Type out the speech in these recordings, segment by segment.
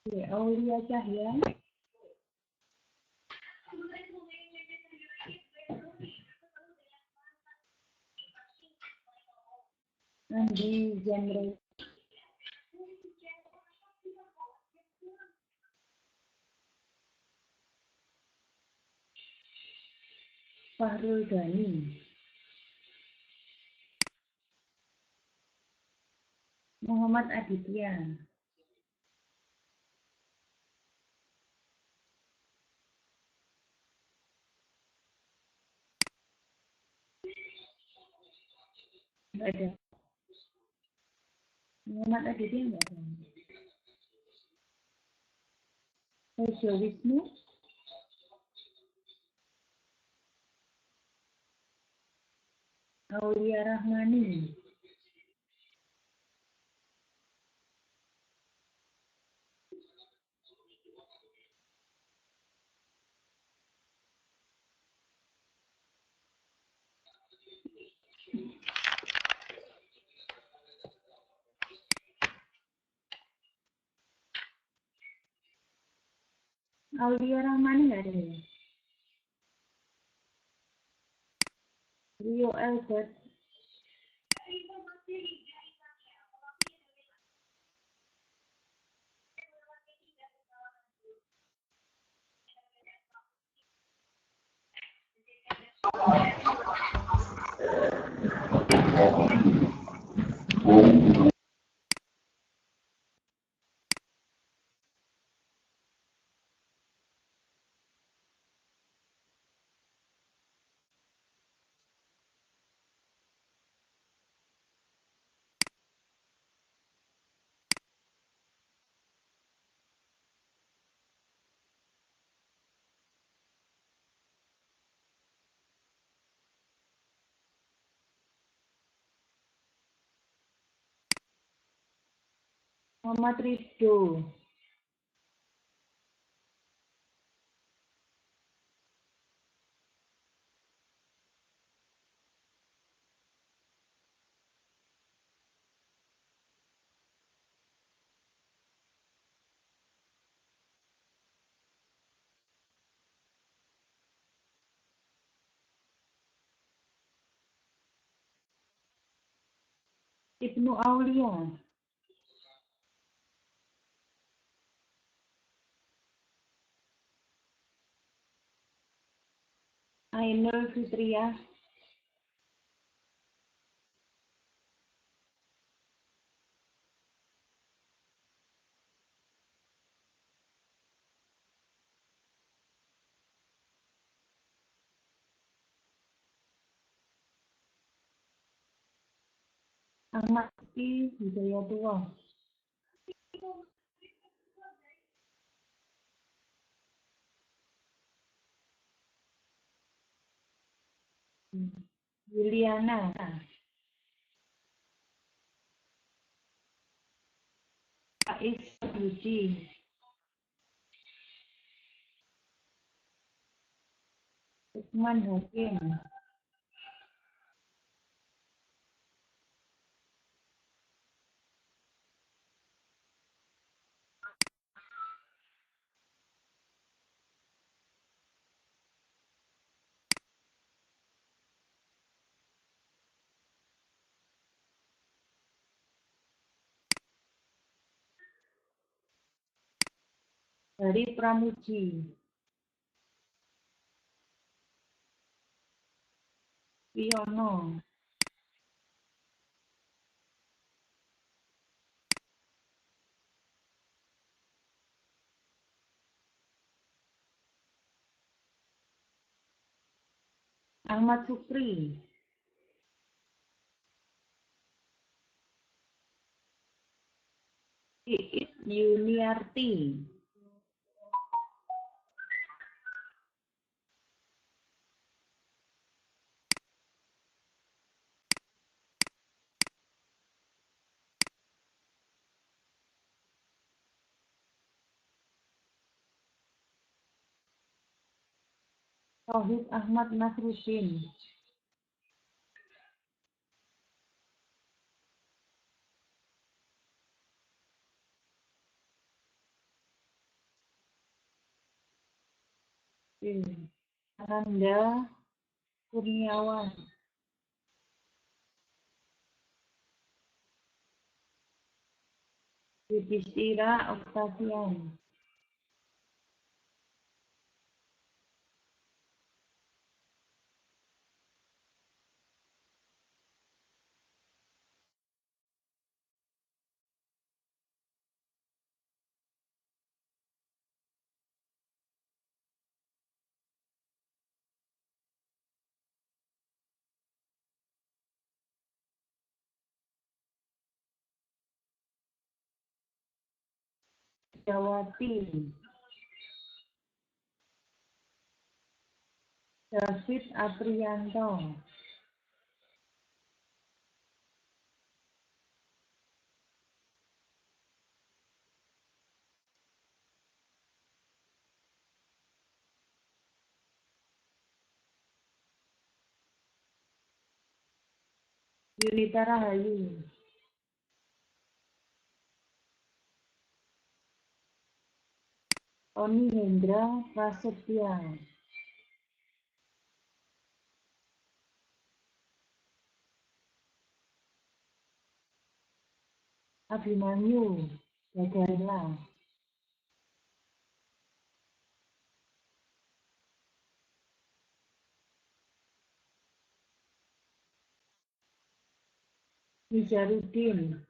Oke, Aulia Cahya. Andi Jamre. Fahrul Ghani. Muhammad Aditya. Enggak ada. Muhammad Aditya enggak ada. Tejo Wisnu. Aulia Rahmani. Aulia Rahmani enggak ada ya? Rio Albert. Muhammad Ridho. Ibnu Aulia. Ainul Fitriah. Ahmad Hidayatullah. Juliana. Faiz Suci. Lukman Hakim. Dari Pramuji. Wiono. Ahmad Sukri. Iit Yuniarti. Tauhid Ahmad Nasruddin. Ananda Kurniawan, Yudhistira Octavian, Jawati, David Aprianto, Yunita Rahayu, Oni Hendra Prasetya, Abimanyu Gagarela, Nijarudin,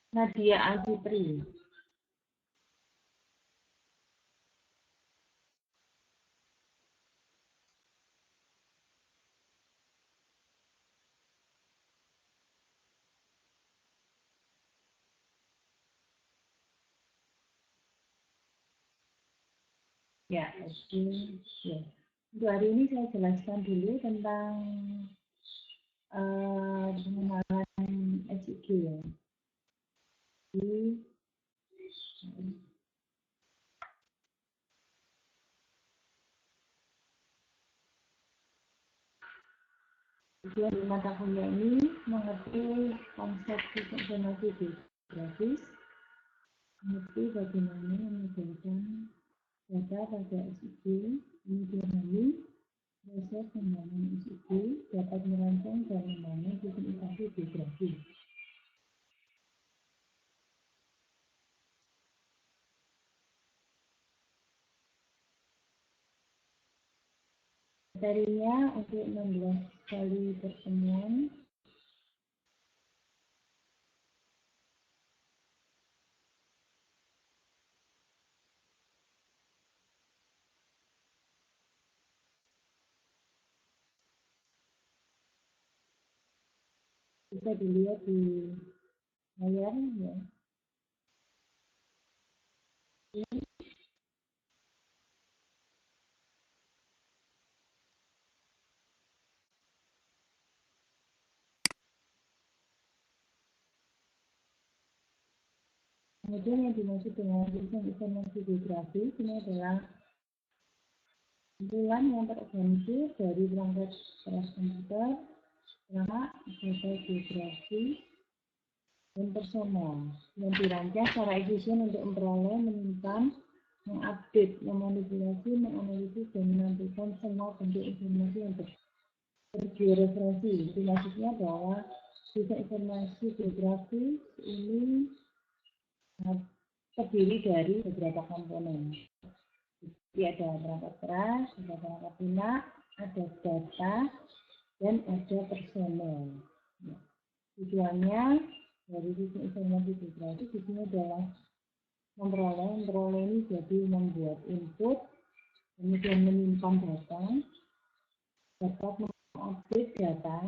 Nadia Alfitri, ya, oke, ya. Untuk hari ini saya jelaskan dulu tentang pengenalan SIG ya. Tujuan di mata kuliah ini mengerti konsep informasi geografis, mengerti bagaimana menyebarkan data pada SIG, kemudian lalu proses pembangunan SIG dapat merancang dan membangun sistem informasi geografi. Materinya untuk 16 kali pertemuan bisa dilihat di layar ya. Kemudian yang dimaksud dengan sistem informasi geografi ini adalah kumpulan yang terorganisir dari perangkat keras komputer, perangkat data geografi, dan personal yang dirancang secara efisien untuk memperoleh, menyimpan, mengupdate, memanipulasi, menganalisis, dan menampilkan semua bentuk informasi yang bergeoreferensi. Itu maksudnya bahwa sistem informasi geografi ini terdiri dari beberapa komponen. Jadi ada perangkat keras, ada perangkat lunak, ada data, dan ada personel. Tujuannya dari sistem informasi geografi di sini adalah memperoleh ini jadi membuat input, kemudian menyimpan data, dapat mengupdate data,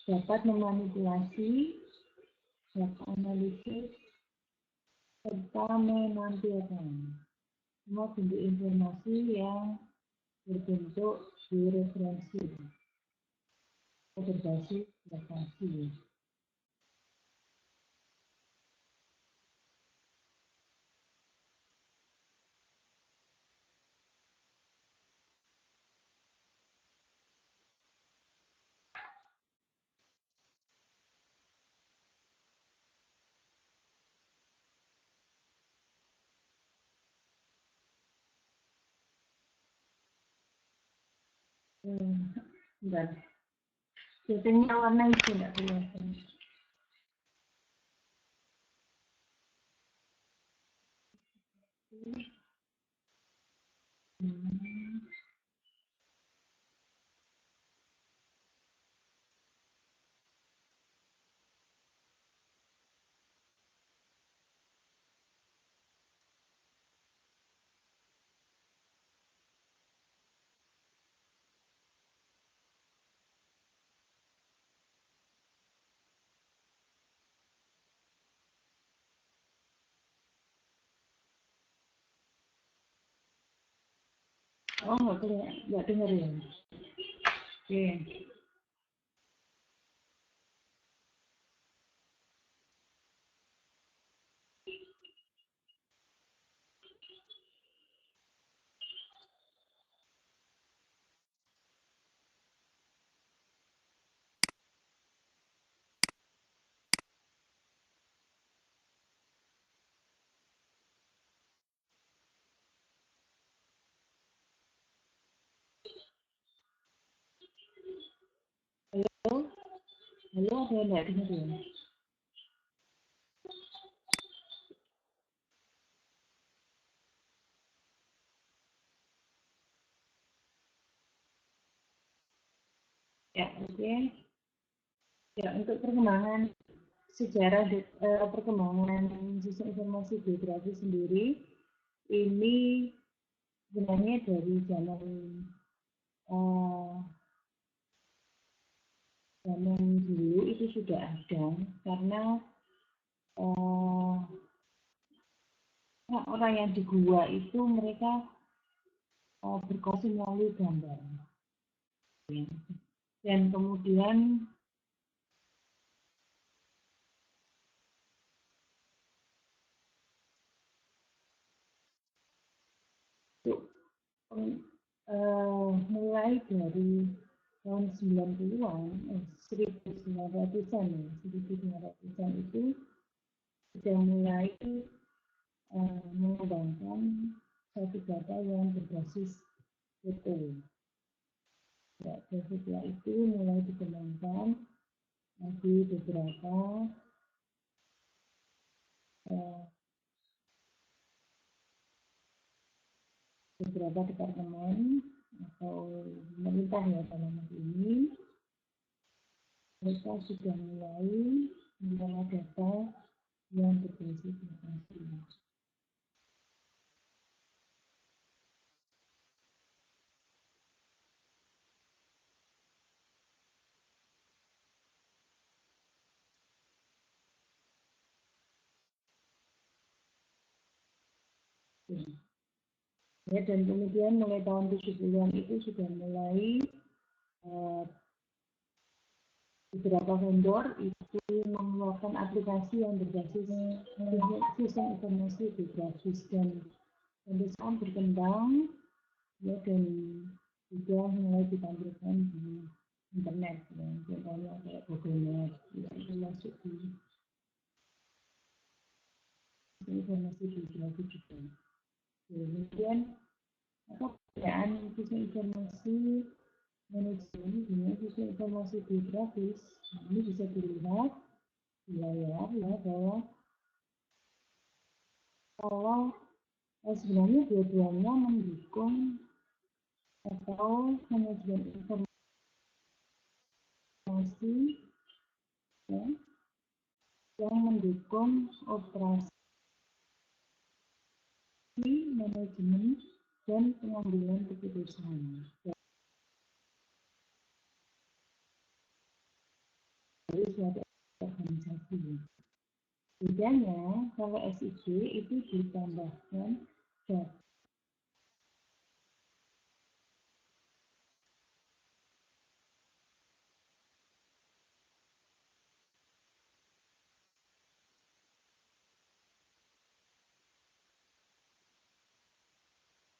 dapat memanipulasi, dapat analisis, serta menampilkan semua bentuk informasi yang berbentuk georeferensi atau berbasis lokasi. Bentar. Settingnya warna hijau nggak kelihatan. Oh, nggak dengar ya. Oke. Halo, halo, ada yang nggak dengar ya? Ya, oke. Ya, untuk perkembangan sejarah perkembangan sistem informasi geografi sendiri ini sebenarnya dari eh, zaman dulu itu sudah ada karena eh, orang yang di gua itu mereka berkomunikasi melalui gambar dan kemudian mulai dari tahun 90-an, 1900-an ya, 1900-an itu sudah mulai mengembangkan satu data yang berbasis foto. Ya, setelah itu mulai dikembangkan lagi beberapa departemen atau pemerintah ya dalam hal ini mereka sudah mulai mengelola data yang berbasis informasi. Ya, dan kemudian mulai tahun 70-an itu sudah mulai beberapa vendor itu mengeluarkan aplikasi yang berbasis sistem informasi geografis dan sekarang berkembang ya dan juga mulai ditampilkan di internet ya contohnya kayak Google Maps ya, itu masuk di informasi geografi juga. Kemudian pekerjaan sistem informasi manajemen dengan sistem informasi geografis ini bisa dilihat di layar ya bahwa kalau sebenarnya dua-duanya mendukung atau manajemen informasi ya, yang mendukung operasi manajemen dan pengambilan keputusan dari suatu organisasi. Bedanya kalau SIG itu ditambahkan data.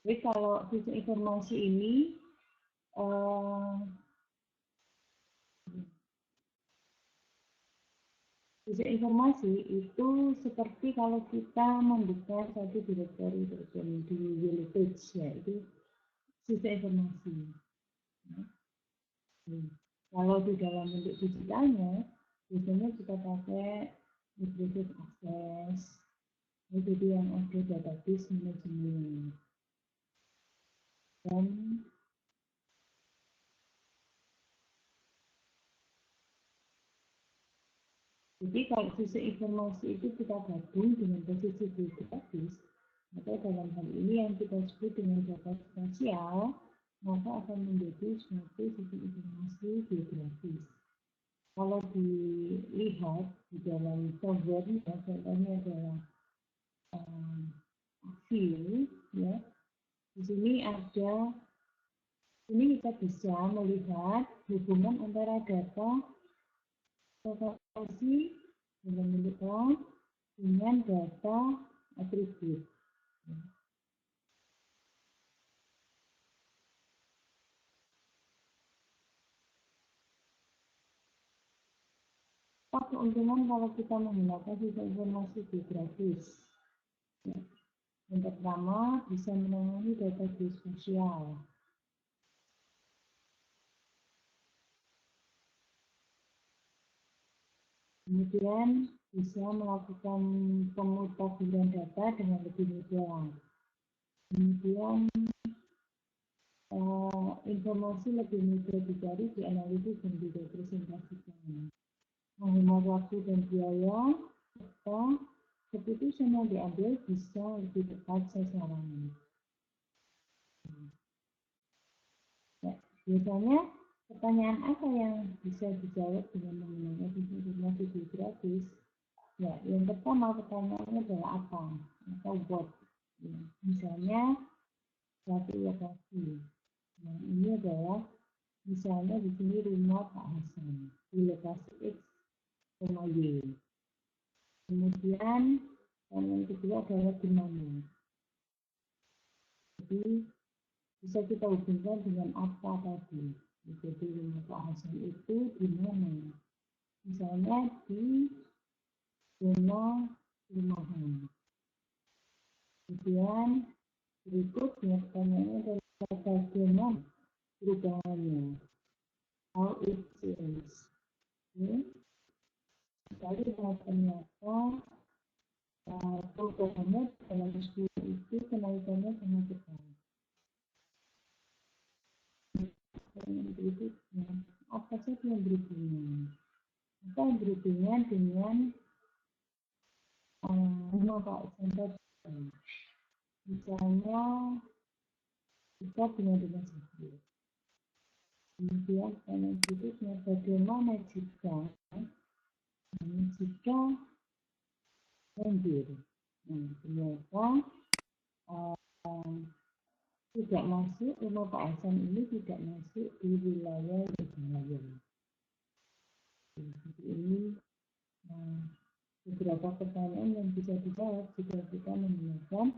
Jadi kalau sistem informasi ini sistem informasi itu seperti kalau kita membuka satu direktori tertentu di Yellow Page ya itu sistem informasi. Kalau di dalam bentuk digitalnya, biasanya kita pakai Microsoft Access, itu yang ada database manajemen. Dan jadi kalau sisi informasi itu kita gabung dengan posisi geografis, maka dalam hal ini yang kita sebut dengan data spasial, maka akan menjadi suatu sisi informasi geografis. Kalau dilihat di dalam software, contohnya adalah view, ya, di sini ada, ini kita bisa melihat hubungan antara data lokasi dalam bentuk dengan data atribut. Apa keuntungan kalau kita menggunakan sistem informasi geografis? Ya. Yang pertama, bisa menangani data geospasial. Kemudian bisa melakukan pemutahiran data dengan lebih mudah. Kemudian informasi lebih mudah dicari, dianalisis, dan direpresentasikan. Menghemat waktu dan biaya, serta keputusan yang diambil bisa lebih tepat sasaran. Ya, biasanya pertanyaan apa yang bisa dijawab dengan menggunakan informasi geografis? Ya, yang pertama pertanyaannya adalah apa atau what. Ya, misalnya suatu lokasi. Nah, ini adalah misalnya di sini rumah Pak Hasan di lokasi X, Y. Kemudian yang kedua adalah di mana. Jadi bisa kita hubungkan dengan apa tadi. Jadi rumah Pak Hasan itu di mana? Misalnya di zona rumahan. Kemudian berikutnya pertanyaannya adalah bagaimana perubahannya. How it changes. Sekali ternyata perubahannya dalam 10 itu kenaikannya sangat cepat. Yang berikutnya, apa saja yang berhubungan? Apa yang berhubungan dengan Pak contoh, misalnya kita punya rumah sakit. Kemudian yang berikutnya, bagaimana jika banjir? Ternyata tidak masuk, rumah Pak Hasan ini tidak masuk di wilayah Yogyakarta. Jadi ini beberapa pertanyaan yang bisa dijawab jika kita menggunakan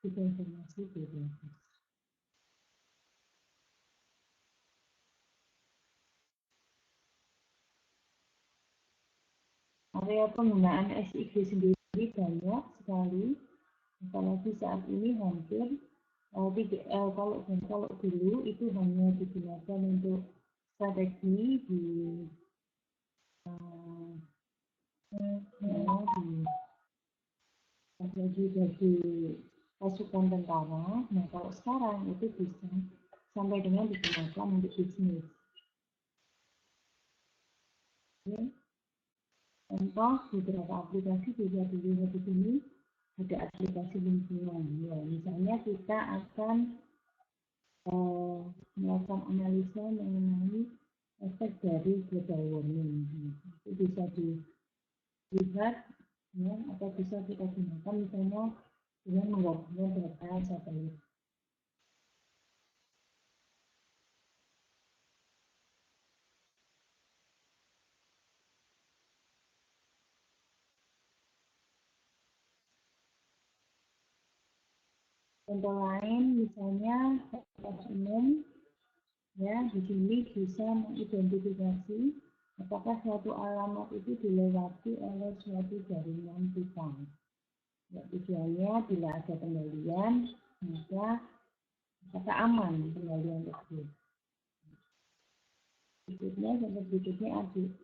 informasi geografis. Area penggunaan SIG sendiri banyak sekali, apalagi saat ini hampir kalau dulu itu hanya digunakan untuk strategi di pasukan tentara. Nah, kalau sekarang itu bisa sampai dengan digunakan untuk bisnis. Oke. Contoh beberapa aplikasi bisa dilihat di sini. Ada aplikasi lingkungan. Ya, misalnya kita akan melakukan analisa mengenai efek dari global warming. Itu bisa dilihat, ya, atau bisa kita gunakan misalnya dengan menggabungkan data satelit. Contoh lain misalnya kelas umum, ya, di sini bisa mengidentifikasi apakah suatu alamat itu dilewati oleh suatu jaringan pipa. Ya, tujuannya bila ada kembalian, maka apakah aman kembalian tersebut. Berikutnya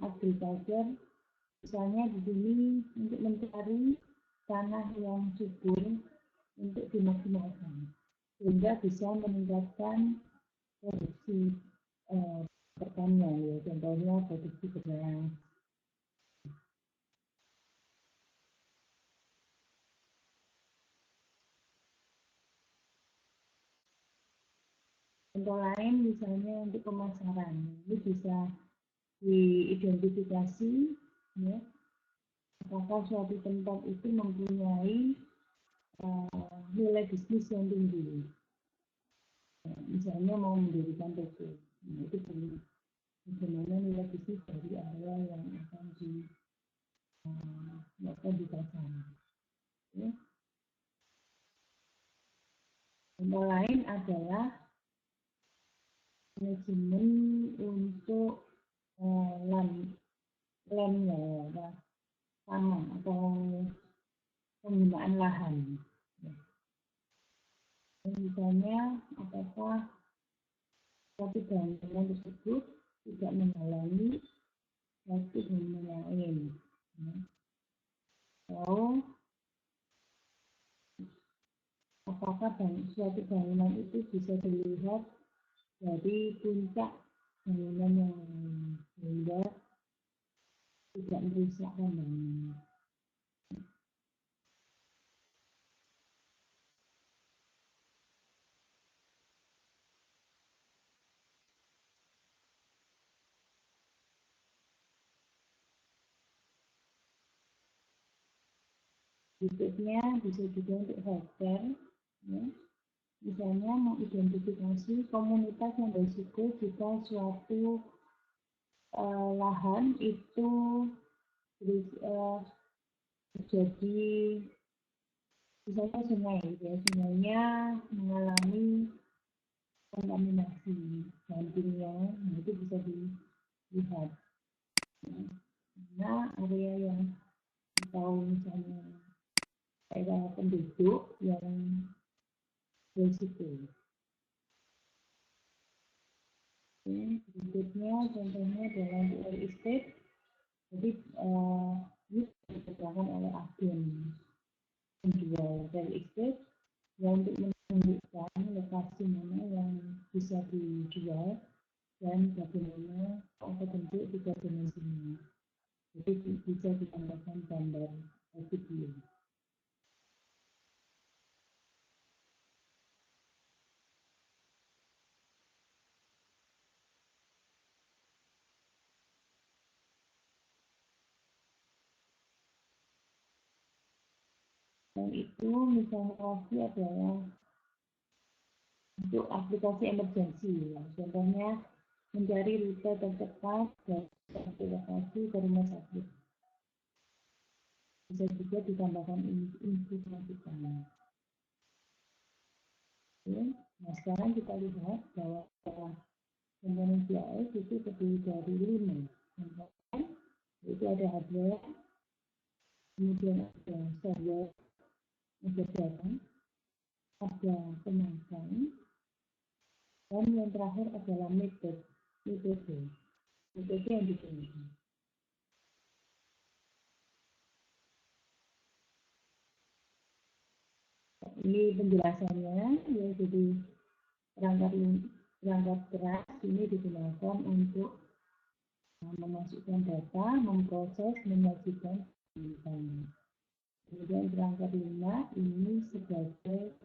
agriculture. Misalnya di sini untuk mencari tanah yang subur untuk dimaksimalkan, sehingga bisa meningkatkan produksi pertanian, ya, contohnya produksi beras. Contoh lain misalnya untuk pemasaran, ini bisa diidentifikasi, ya, apakah suatu tempat itu mempunyai nilai bisnis yang tinggi. Misalnya mau mendirikan toko, nah, itu perlu bagaimana nilai bisnis dari area yang akan di pasar. Ya. Contoh lain adalah manajemen untuk landnya, ya, tanah atau penggunaan lahan. Ya. Misalnya apakah suatu bangunan tersebut tidak menghalangi satu bangunan lain. Ya. Atau apakah suatu bangunan itu bisa dilihat dari puncak bangunan yang lain, sehingga tidak merusak bangunan. Berikutnya bisa juga untuk healthcare, ya. Misalnya mengidentifikasi komunitas yang berisiko jika suatu lahan itu terjadi, misalnya sungai, ya, sungainya mengalami kontaminasi bahan kimia, itu bisa dilihat. Nah, area yang atau misalnya daerah penduduk yang berisiko. Berikutnya contohnya dalam real estate, jadi ini dikerjakan oleh agen penjual real estate yang untuk menunjukkan lokasi mana yang bisa dijual dan bagaimana atau bentuk tiga dimensinya. Jadi bisa ditambahkan gambar video. Dan itu misalnya lagi adalah untuk aplikasi emergensi, ya. Contohnya mencari rute tercepat dari satu lokasi ke rumah sakit. Bisa juga ditambahkan informasinya. Nah, sekarang kita lihat bahwa komponen GIS itu terdiri dari 5 komponen, yaitu ada hardware, kemudian ada server, ada data, ada pemakai, dan yang terakhir adalah metode yang digunakan. Ini penjelasannya, ya, jadi perangkat keras ini digunakan untuk memasukkan data, memproses, menyajikan konten. Kemudian perangkat 5 ini sebagai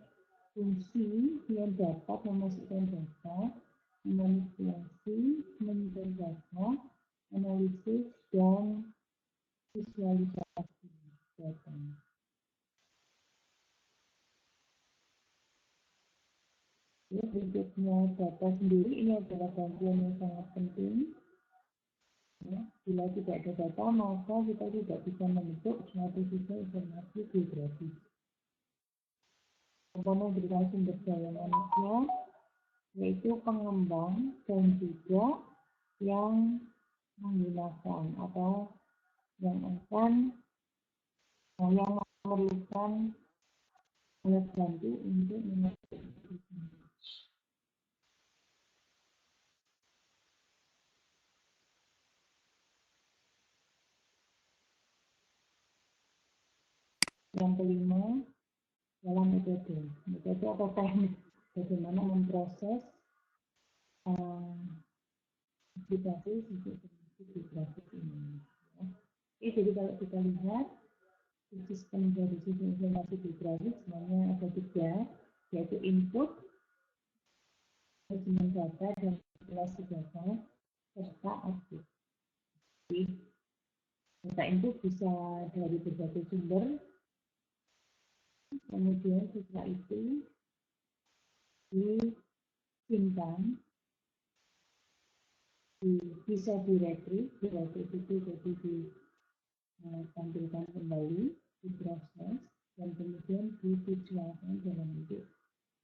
fungsi yang dapat memasukkan data, memanipulasi, menyimpan data, analisis, dan visualisasi data. Ya, berikutnya data sendiri ini adalah bagian yang sangat penting. Ya, bila tidak ada data, maka kita tidak bisa membentuk suatu sistem informasi geografis. Komponen berupa sumber daya manusia, yaitu pengembang dan juga yang menggunakan atau yang memerlukan alat bantu untuk mengerjakan. Yang kelima, dalam metode atau teknik bagaimana memproses aplikasi grafis ini. Ya. Oke, jadi kalau kita lihat sistem dari sistem informasi grafis sebenarnya ada tiga, yaitu input, manajemen data, dan manipulasi data, serta output. Jadi, data input bisa dari berbagai sumber, kemudian setelah itu disimpan, bisa direkrut itu jadi ditampilkan kembali, diproses, dan kemudian divisualkan dalam bentuk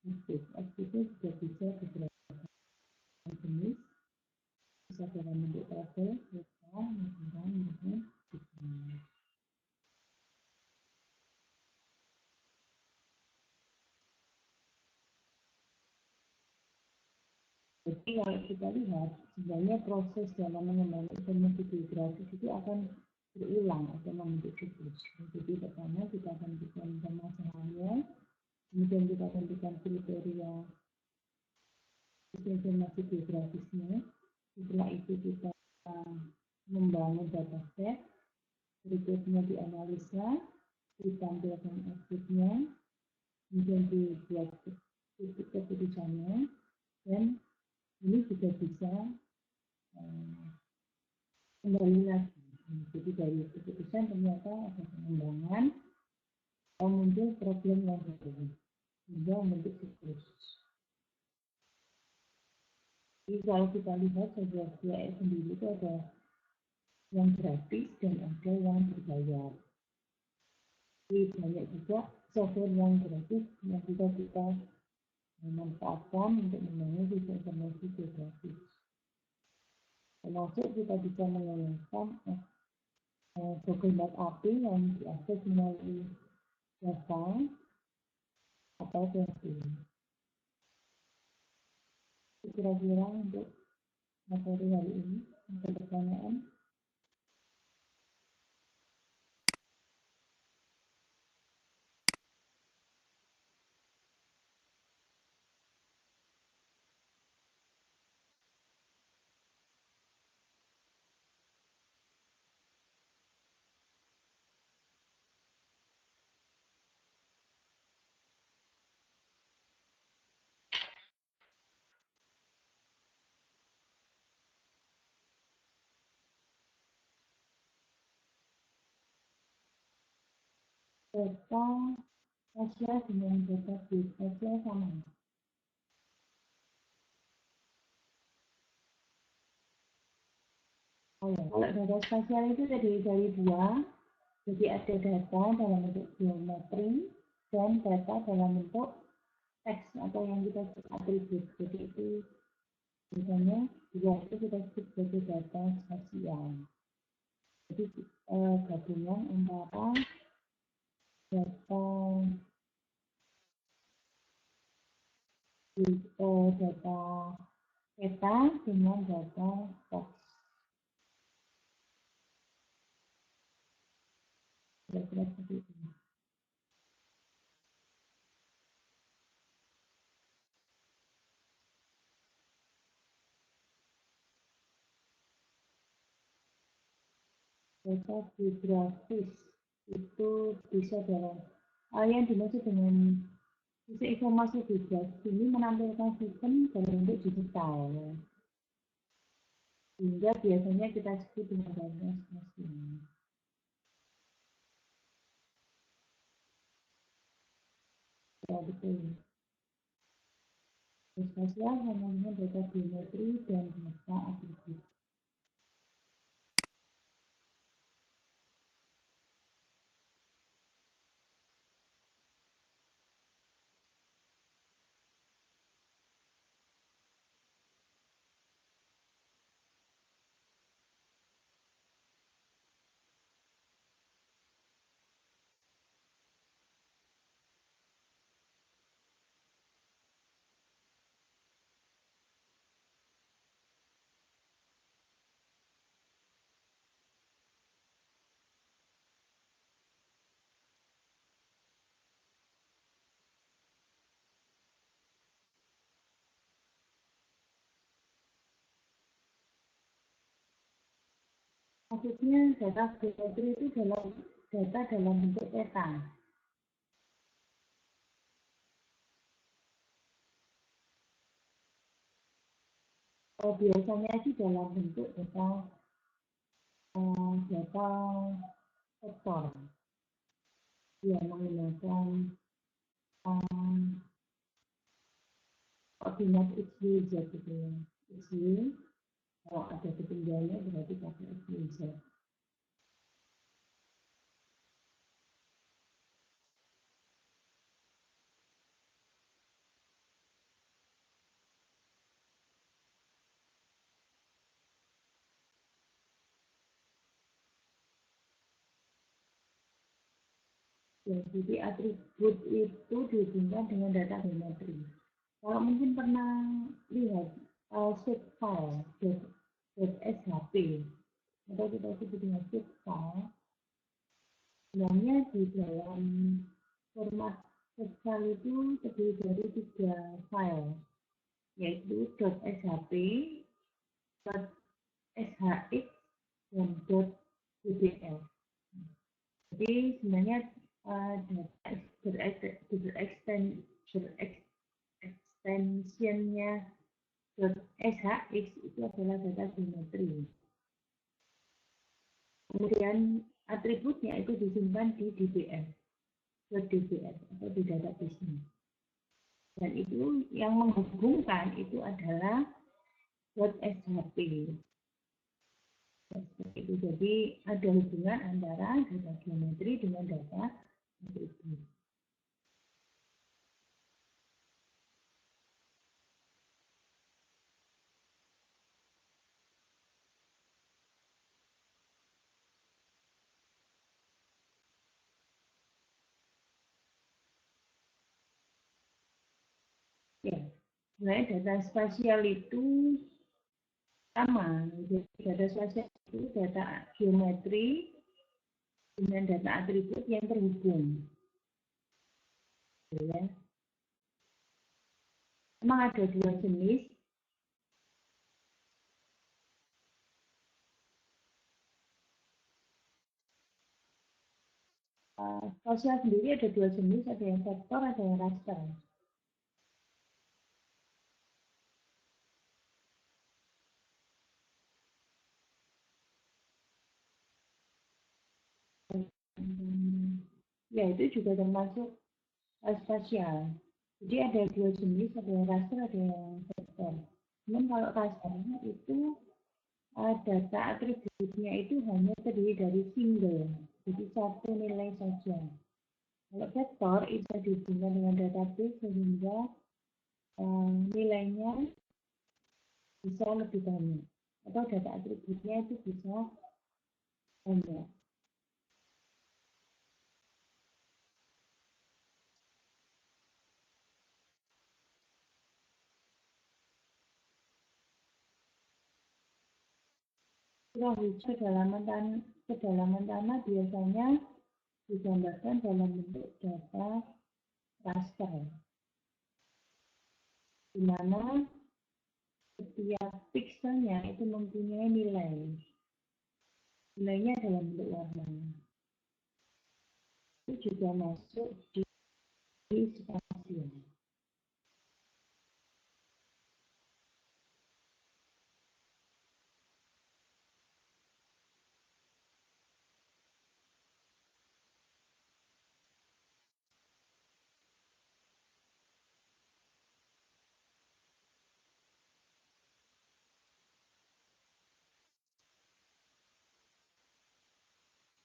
output. Outputnya juga bisa beberapa jenis, bisa dalam bentuk tabel, data, negara, maupun digital. Jadi kalau kita lihat, sebenarnya proses dalam mengembangkan informasi geografis itu akan berulang atau membentuk siklus. Jadi pertama kita akan bikin permasalahannya, kemudian kita akan bikin kriteria informasi geografisnya. Setelah itu kita membangun dataset, berikutnya dianalisa, ditampilkan outputnya, kemudian dibuat keputusannya, dan ini juga bisa kembali lagi. Jadi dari keputusan ternyata ada pengembangan atau muncul problem yang baru hingga membentuk siklus. Jadi kalau kita lihat software GIS sendiri itu ada yang gratis dan ada yang berbayar. Jadi banyak juga software yang gratis yang bisa kita memanfaatkan untuk membangun sistem informasi geografis. Termasuk kita bisa menggunakan Google Map API yang diakses melalui Java atau PHP. Kira-kira untuk materi hari ini, ada pertanyaan? Data spasial dengan data spasial sama. Kalau data spasial itu terdiri dari dua, jadi ada data dalam bentuk geometri dan data dalam bentuk teks atau yang kita sebut atribut. Jadi itu biasanya dua itu kita sebut sebagai data spasial. Jadi gabungan antara data peta dengan data teks. Kira-kira seperti itu. Data geografis itu bisa dalam yang dimaksud dengan sistem informasi geografis ini menampilkan sistem dalam bentuk digital, sehingga biasanya kita sebut dengan data spasial. Ya betul. Data spasial namanya data geometri dan data atribut. Maksudnya data geometri itu data dalam bentuk peta. Biasanya sih dalam bentuk data vektor. Dia menggunakan koordinat X, Y, Z gitu ya. X, Y, kalau ada ketinggiannya berarti pakai X, Y, Z. Ya, jadi atribut itu dihubungkan dengan data geometri. Kalau mungkin pernah lihat shape file, .shp, atau kita sebut dengan shape file, sebenarnya di dalam format shape file itu terdiri dari 3 file, yaitu .shp, .shx, dan .dbl. Jadi sebenarnya extensionnya .shx itu adalah data geometri. Kemudian atributnya itu disimpan di dbs atau di database-nya. Dan itu yang menghubungkan itu adalah .shp. Itu jadi ada hubungan antara data geometri dengan data atribut. Ya, sebenarnya data spasial itu sama. Jadi data spasial itu data geometri dengan data atribut yang terhubung. Ya. Memang ada 2 jenis. Spasial sendiri ada 2 jenis, ada yang vektor, ada yang raster. Ya, itu juga termasuk spasial. Jadi ada 2 jenis, ada yang raster, ada yang vektor. Namun kalau rasternya itu data atributnya itu hanya terdiri dari single, jadi satu nilai saja. Kalau vektor itu dihubungkan dengan database sehingga nilainya bisa lebih banyak, atau data atributnya itu bisa banyak. Curah hujan kedalaman tanah biasanya digambarkan dalam bentuk data raster, di mana setiap pikselnya itu mempunyai nilai. Nilainya dalam bentuk warna. Itu juga masuk di spasial.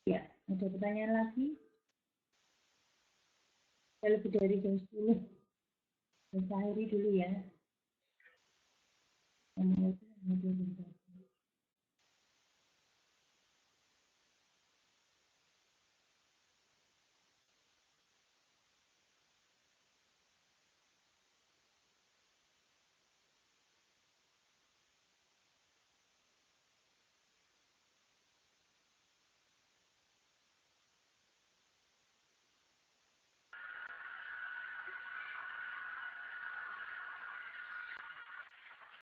Ya, ada pertanyaan lagi? Lebih dari jam 10. Saya akhiri dulu ya.